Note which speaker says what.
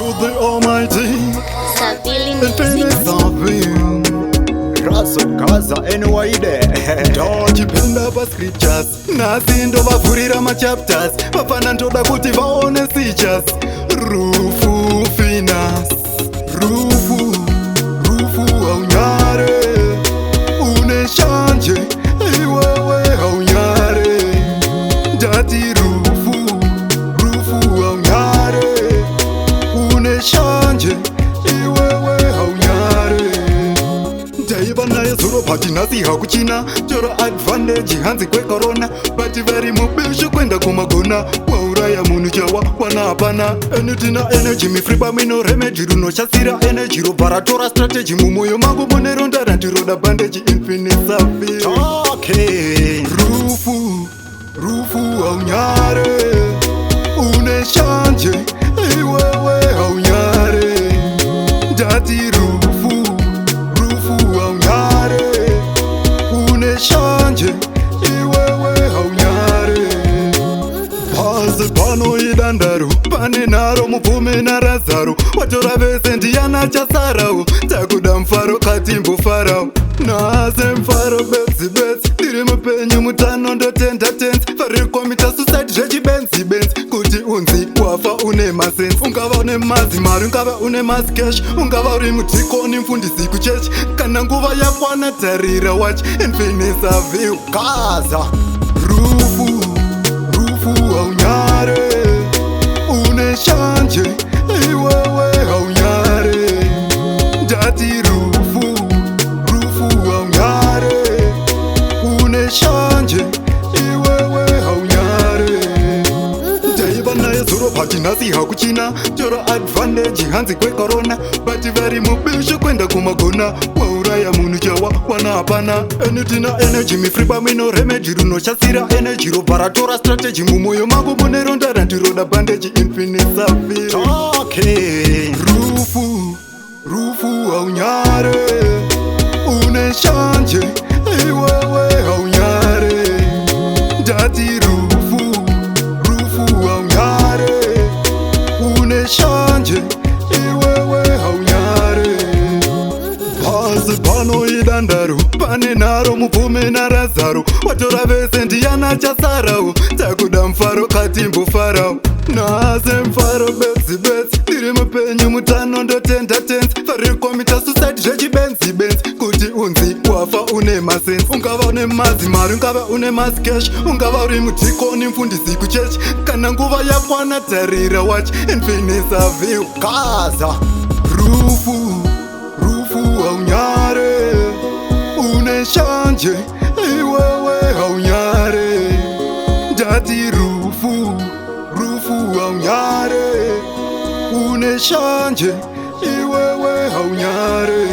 Speaker 1: to the Almighty.
Speaker 2: Savili
Speaker 1: Infinite
Speaker 2: Music.
Speaker 1: Savile. Raso Gaza NYD. Ndachipenda pa scriptures. Nasi ndovavhurira machapters. Vapana ndoda kuti vaone features. Rufu Finas. Rufu haunyare. Une shanje. Iwewe haunyare. Ndati rufu haunyare. Une shanje. Iwewe haunyare. Ndaiva naye zuro pati nhasi hakuchina. Choro advantage hanzi kwekorona. Bati vari mubishu kwenda kumagona. Wauraya munhu chawa wana hapana. Enitina energy mifriba mino remedy. Runoshasira energy robharatora strategy. Mumoyo mangu moneronda randiroda bandage. Infinite Savile. Okay. Rufu haunyare. Une shanje. Iwewe haunyare. Ndati rufu haunyare. Une shanje. Iwewe haunyare. Pasi pano idandaro. Pane naro mupfume narazaro. Watora vese ndiyana chasarao. Takuda mfaro katimbo farao. Nase mfaro betsi ndiri mupenyu mutano ndotenda tense. Varikomita suicide zvechibenzi kuti unzi wafa une masense. Ungava une mazimari, ungava une mascash. Ungava uri mudhikoni mufundisi kuchechi. Kana nguva yakwana tarira watch. Infinite Savile. Gaza. Rufu haunyare. Une shanje. Iwewe haunyare. Ndati rufu haunyare. Une shanje. Iwewe haunyare. Ndaiva naye zuro pati nhasi hakuchina. Choro advantage hanzi kwekorona. Bati vari mubishu kwenda kumagona. Wauraya munhu chawa wana hapana. Enitina energy mifriba mino remedy. Runoshasira energy robharatora strategy. Mumoyo mangu moneronda randiroda bandage. Infinite Savile. Okay. Rufu haunyare. Une shanje. Iwewe haunyare. Ndati rufu haunyare. Une shanje. Iwewe haunyare. Pasi pano idandaro. Pane naro mupfume narazaro. Watora vese ndiyana chasarao. Takuda mfaro katimbo farao. Nase mfaro betsi ndiri mupenyu mutano ndotenda tense. Varikomita suicide zvechibenzi kuti unzi wafa une masense. Ungava une mazimari, ungava une mascash. Ungava uri mudhikoni mufundisi kuchechi. Kana nguva yakwana tarira watch. Infinite Savile. Gaza. Rufu haunyare. Une shanje. Iwewe haunyare. Ndati rufu haunyare. Une shanje. Iwewe haunyare.